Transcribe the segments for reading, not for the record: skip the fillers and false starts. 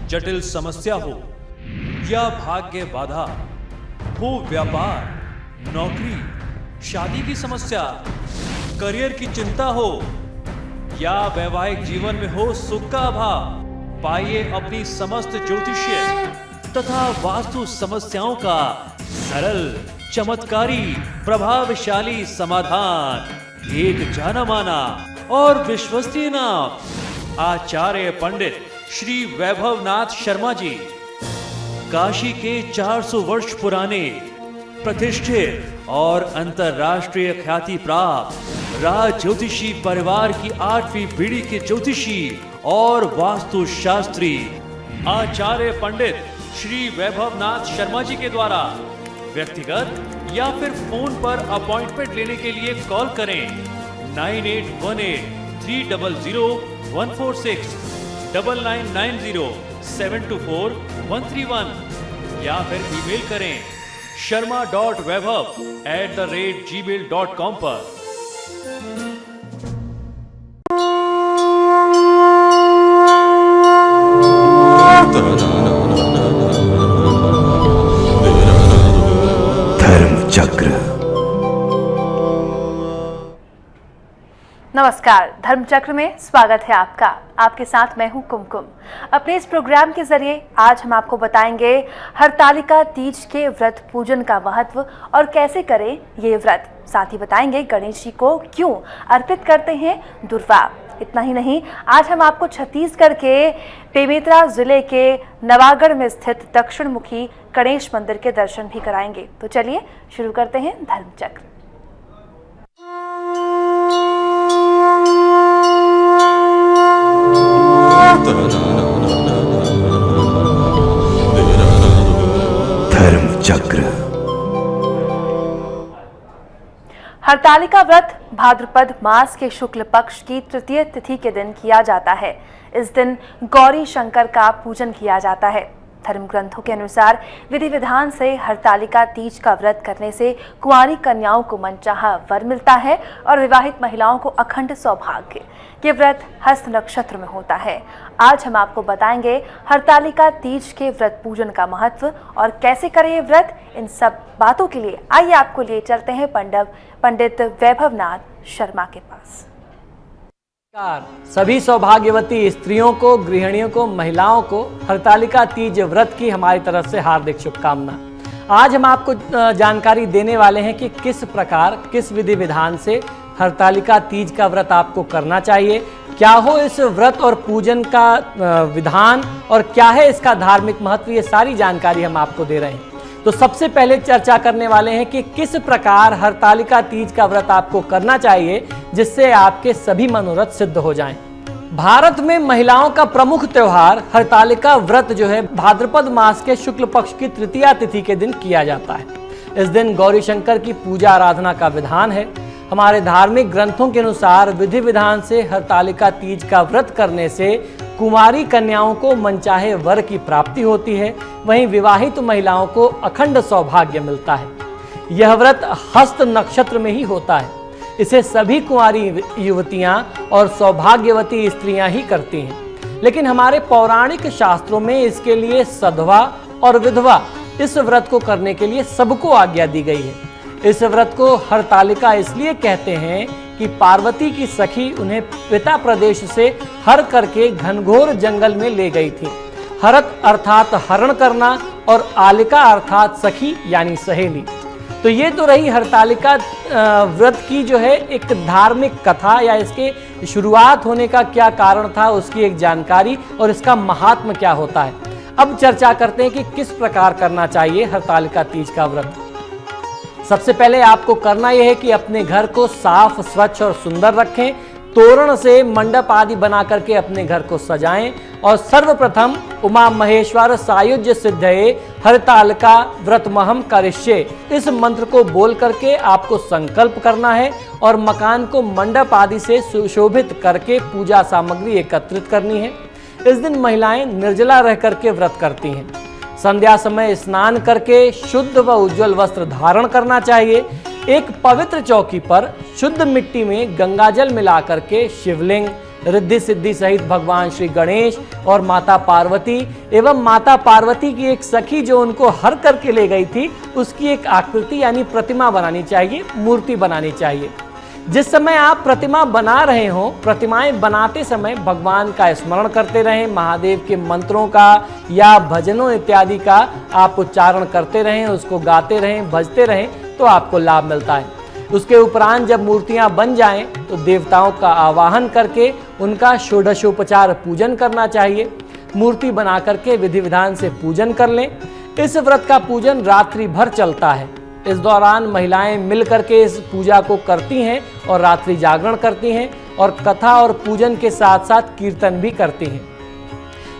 जटिल समस्या हो या भाग्य बाधा हो, व्यापार, नौकरी, शादी की समस्या, करियर की चिंता हो या वैवाहिक जीवन में हो सुख का अभाव, पाइए अपनी समस्त ज्योतिषीय तथा वास्तु समस्याओं का सरल, चमत्कारी, प्रभावशाली समाधान। एक जाना माना और विश्वसनीय नाम, आचार्य पंडित श्री वैभवनाथ शर्मा जी, काशी के 400 वर्ष पुराने प्रतिष्ठित और अंतरराष्ट्रीय ख्याति प्राप्त राज ज्योतिषी परिवार की 8वीं पीढ़ी के ज्योतिषी और वास्तु शास्त्री आचार्य पंडित श्री वैभवनाथ शर्मा जी के द्वारा व्यक्तिगत या फिर फोन पर अपॉइंटमेंट लेने के लिए कॉल करें 9818300146, 9990724131 या फिर ईमेल करें sharma.vaibhav@gmail.com पर। नमस्कार, धर्मचक्र में स्वागत है आपका। आपके साथ मैं हूं कुमकुम। अपने इस प्रोग्राम के जरिए आज हम आपको बताएंगे हरतालिका तीज के व्रत पूजन का महत्व और कैसे करें ये व्रत। साथ ही बताएंगे गणेश जी को क्यों अर्पित करते हैं दुर्वा। इतना ही नहीं, आज हम आपको छत्तीसगढ़ के बेमेतरा जिले के नवागढ़ में स्थित दक्षिण मुखी गणेश मंदिर के दर्शन भी कराएंगे। तो चलिए शुरू करते हैं धर्मचक्र। धर्मचक्र। हरतालिका व्रत भाद्रपद मास के शुक्ल पक्ष की तृतीय तिथि के दिन किया जाता है। इस दिन गौरी शंकर का पूजन किया जाता है। धर्म ग्रंथों के अनुसार विधि विधान से हरतालिका तीज का व्रत करने से कुंवारी कन्याओं को मनचाहा वर मिलता है और विवाहित महिलाओं को अखंड सौभाग्य। ये व्रत हस्त नक्षत्र में होता है। आज हम आपको बताएंगे हरतालिका तीज के व्रत पूजन का महत्व और कैसे करें ये व्रत। इन सब बातों के लिए आइए आपको लिए चलते हैं पंडित वैभवनाथ शर्मा के पास। सभी सौभाग्यवती स्त्रियों को, गृहिणियों को, महिलाओं को हरतालिका तीज व्रत की हमारी तरफ से हार्दिक शुभकामना। आज हम आपको जानकारी देने वाले हैं कि किस प्रकार, किस विधि विधान से हरतालिका तीज का व्रत आपको करना चाहिए, क्या हो इस व्रत और पूजन का विधान और क्या है इसका धार्मिक महत्व। ये सारी जानकारी हम आपको दे रहे हैं। तो सबसे पहले चर्चा करने वाले हैं कि किस प्रकार हरतालिका तीज का व्रत आपको करना चाहिए जिससे आपके सभी मनोरथ सिद्ध हो जाएं। भारत में महिलाओं का प्रमुख त्योहार हरतालिका व्रत जो है भाद्रपद मास के शुक्ल पक्ष की तृतीया तिथि के दिन किया जाता है। इस दिन गौरी शंकर की पूजा आराधना का विधान है। हमारे धार्मिक ग्रंथों के अनुसार विधि विधान से हरतालिका तीज का व्रत करने से कुमारी कन्याओं को मनचाहे वर की प्राप्ति होती है, वहीं विवाहित महिलाओं को अखंड सौभाग्य मिलता है। यह व्रत हस्त नक्षत्र में ही होता है। इसे सभी कुंवारी युवतियां और सौभाग्यवती स्त्रियां ही करती हैं, लेकिन हमारे पौराणिक शास्त्रों में इसके लिए सधवा और विधवा इस व्रत को करने के लिए सबको आज्ञा दी गई है। इस व्रत को हरतालिका इसलिए कहते हैं कि पार्वती की सखी उन्हें पिता प्रदेश से हर करके घनघोर जंगल में ले गई थी। हरत अर्थात हरण करना और आलिका अर्थात सखी यानी सहेली। तो ये तो रही हरतालिका व्रत की जो है एक धार्मिक कथा या इसके शुरुआत होने का क्या कारण था उसकी एक जानकारी और इसका महात्म्य क्या होता है। अब चर्चा करते हैं कि किस प्रकार करना चाहिए हरतालिका तीज का व्रत। सबसे पहले आपको करना यह है कि अपने घर को साफ, स्वच्छ और सुंदर रखें। तोरण से मंडप आदि बना करके अपने घर को सजाएं और सर्वप्रथम उमा महेश्वर सायुज्य सिद्धये हरतालिका व्रतमहम करिष्ये इस मंत्र को बोल करके आपको संकल्प करना है और मकान को मंडप आदि से सुशोभित करके पूजा सामग्री एकत्रित करनी है। इस दिन महिलाएं निर्जला रह करके व्रत करती हैं। संध्या समय स्नान करके शुद्ध व उज्जवल वस्त्र धारण करना चाहिए। एक पवित्र चौकी पर शुद्ध मिट्टी में गंगाजल मिला करके शिवलिंग, रिद्धि सिद्धि सहित भगवान श्री गणेश और माता पार्वती एवं माता पार्वती की एक सखी जो उनको हर करके ले गई थी, उसकी एक आकृति यानी प्रतिमा बनानी चाहिए, मूर्ति बनानी चाहिए। जिस समय आप प्रतिमा बना रहे हो, प्रतिमाएं बनाते समय भगवान का स्मरण करते रहें, महादेव के मंत्रों का या भजनों इत्यादि का आप उच्चारण करते रहें, उसको गाते रहें, भजते रहें, तो आपको लाभ मिलता है। उसके उपरांत जब मूर्तियां बन जाएं तो देवताओं का आवाहन करके उनका षोडशोपचार पूजन करना चाहिए। मूर्ति बना करके विधि विधान से पूजन कर लें। इस व्रत का पूजन रात्रि भर चलता है। इस दौरान महिलाएं मिल करके इस पूजा को करती हैं और रात्रि जागरण करती हैं और कथा और पूजन के साथ साथ कीर्तन भी करती हैं।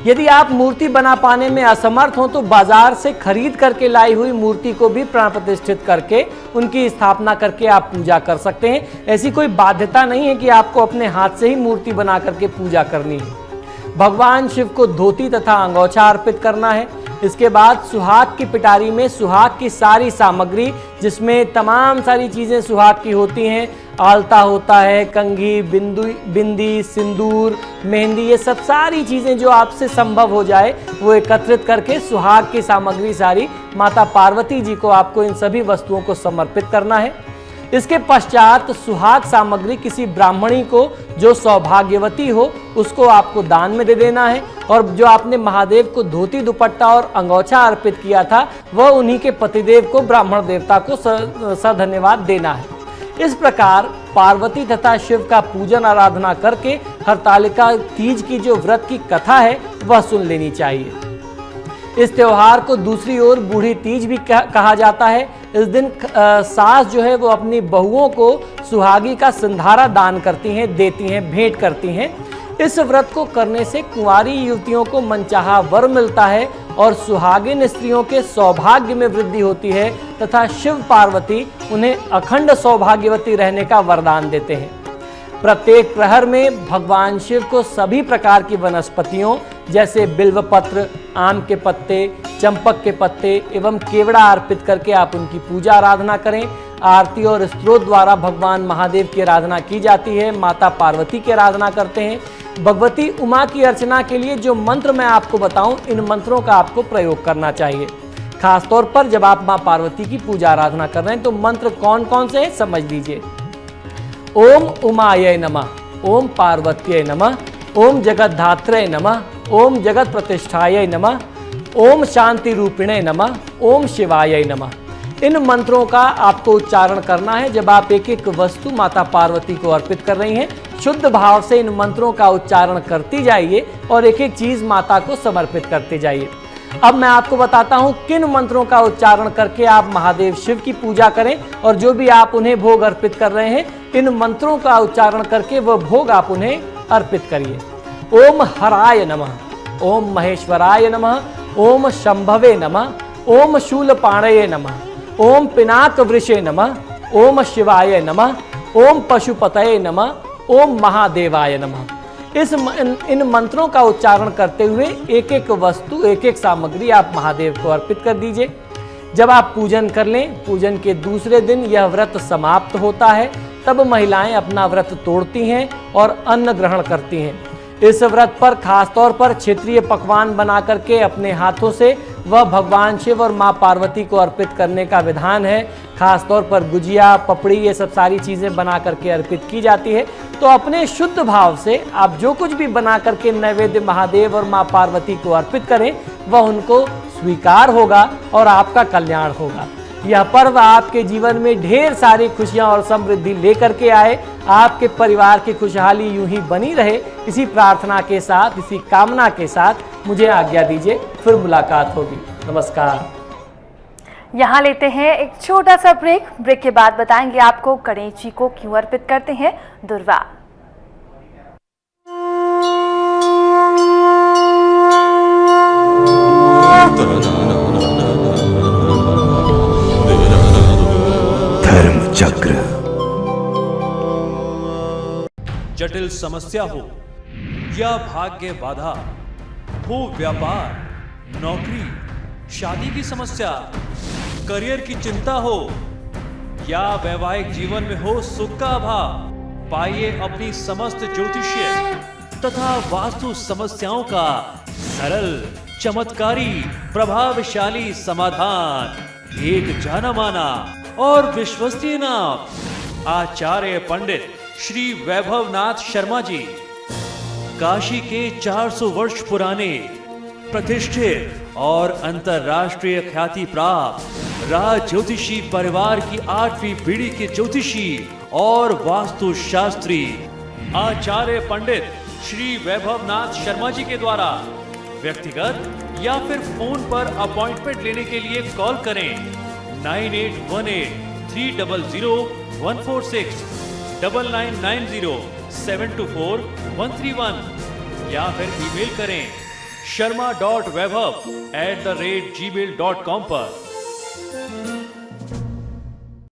यदि आप मूर्ति बना पाने में असमर्थ हो तो बाजार से खरीद करके लाई हुई मूर्ति को भी प्राण प्रतिष्ठित करके उनकी स्थापना करके आप पूजा कर सकते हैं। ऐसी कोई बाध्यता नहीं है कि आपको अपने हाथ से ही मूर्ति बना करके पूजा करनी है। भगवान शिव को धोती तथा अंगोछा अर्पित करना है। इसके बाद सुहाग की पिटारी में सुहाग की सारी सामग्री, जिसमें तमाम सारी चीज़ें सुहाग की होती हैं, आलता होता है, कंघी, बिंदी, सिंदूर, मेहंदी, ये सब सारी चीज़ें जो आपसे संभव हो जाए वो एकत्रित करके सुहाग की सामग्री सारी माता पार्वती जी को आपको इन सभी वस्तुओं को समर्पित करना है। इसके पश्चात सुहाग सामग्री किसी ब्राह्मणी को जो सौभाग्यवती हो उसको आपको दान में दे देना है और जो आपने महादेव को धोती दुपट्टा और अंगोछा अर्पित किया था वह उन्हीं के पतिदेव को, ब्राह्मण देवता को सधन्यवाद देना है। इस प्रकार पार्वती तथा शिव का पूजन आराधना करके हरतालिका तीज की जो व्रत की कथा है वह सुन लेनी चाहिए। इस त्योहार को दूसरी ओर बूढ़ी तीज भी कहा जाता है। इस दिन सास जो है वो अपनी बहुओं को सुहागी का सिंधारा दान करती हैं, देती हैं, भेंट करती हैं। इस व्रत को करने से कुंवारी युवतियों को मनचाहा वर मिलता है और सुहागिन स्त्रियों के सौभाग्य में वृद्धि होती है तथा शिव पार्वती उन्हें अखंड सौभाग्यवती रहने का वरदान देते हैं। प्रत्येक प्रहर में भगवान शिव को सभी प्रकार की वनस्पतियों जैसे बिल्व पत्र, आम के पत्ते, चंपक के पत्ते एवं केवड़ा अर्पित करके आप उनकी पूजा आराधना करें। आरती और स्तोत्र द्वारा भगवान महादेव की आराधना की जाती है, माता पार्वती की आराधना करते हैं। भगवती उमा की अर्चना के लिए जो मंत्र मैं आपको बताऊं, इन मंत्रों का आपको प्रयोग करना चाहिए। खासतौर पर जब आप माँ पार्वती की पूजा आराधना कर रहे हैं तो मंत्र कौन कौन से हैं समझ लीजिए। ओम उमाय नमः, ओम पार्वत्यै नमः, ओम जगद्धात्रे नमः, ओम जगत प्रतिष्ठायै नमः, ओम शांति रूपिणे नमः, ओम शिवाय नमः। इन मंत्रों का आपको उच्चारण करना है जब आप एक एक वस्तु माता पार्वती को अर्पित कर रही हैं। शुद्ध भाव से इन मंत्रों का उच्चारण करती जाइए और एक एक चीज माता को समर्पित करते जाइए। अब मैं आपको बताता हूं किन मंत्रों का उच्चारण करके आप महादेव शिव की पूजा करें और जो भी आप उन्हें भोग अर्पित कर रहे हैं इन मंत्रों का उच्चारण करके वह भोग आप उन्हें अर्पित करिए। ओम हराय नमः, ओम महेश्वराय नमः, ओम शंभवे नमः, ओम शूलपाणये नमः, ओम पिनाक वृषे नमः, ओम शिवाय नमः, ओम पशुपतये नमः, ओम महादेवाय नमः। इन मंत्रों का उच्चारण करते हुए एक एक वस्तु, एक एक सामग्री आप महादेव को अर्पित कर दीजिए। जब आप पूजन कर लें, पूजन के दूसरे दिन यह व्रत समाप्त होता है, तब महिलाएं अपना व्रत तोड़ती हैं और अन्न ग्रहण करती हैं। इस व्रत पर खासतौर पर क्षेत्रीय पकवान बना करके अपने हाथों से वह भगवान शिव और माँ पार्वती को अर्पित करने का विधान है। खासतौर पर गुजिया, पपड़ी, ये सब सारी चीज़ें बना करके अर्पित की जाती है। तो अपने शुद्ध भाव से आप जो कुछ भी बना करके नैवेद्य महादेव और माँ पार्वती को अर्पित करें वह उनको स्वीकार होगा और आपका कल्याण होगा। यह पर्व आपके जीवन में ढेर सारी खुशियां और समृद्धि लेकर के आए। आपके परिवार की खुशहाली यूं ही बनी रहे, इसी प्रार्थना के साथ, इसी कामना के साथ मुझे आज्ञा दीजिए। फिर मुलाकात होगी। नमस्कार। यहाँ लेते हैं एक छोटा सा ब्रेक। ब्रेक के बाद बताएंगे आपको गणेश जी को क्यों अर्पित करते हैं दुर्वा। धर्म चक्र। जटिल समस्या हो या भाग्य बाधा हो, व्यापार, नौकरी, शादी की समस्या, करियर की चिंता हो या वैवाहिक जीवन में हो सुख का अभाव, पाइए अपनी समस्त ज्योतिषीय तथा वास्तु समस्याओं का सरल, चमत्कारी, प्रभावशाली समाधान। एक जाना माना और विश्वसनीय नाम आचार्य पंडित श्री वैभवनाथ शर्मा जी, काशी के 400 वर्ष पुराने प्रतिष्ठित और अंतरराष्ट्रीय ख्याति प्राप्त राज ज्योतिषी परिवार की 8वीं पीढ़ी के ज्योतिषी और वास्तु शास्त्री आचार्य पंडित श्री वैभवनाथ शर्मा जी के द्वारा व्यक्तिगत या फिर फोन पर अपॉइंटमेंट लेने के लिए कॉल करें 9818-300-146, 9990-724-131 या फिर ईमेल करें sharma.vaibhav@gmail.com पर।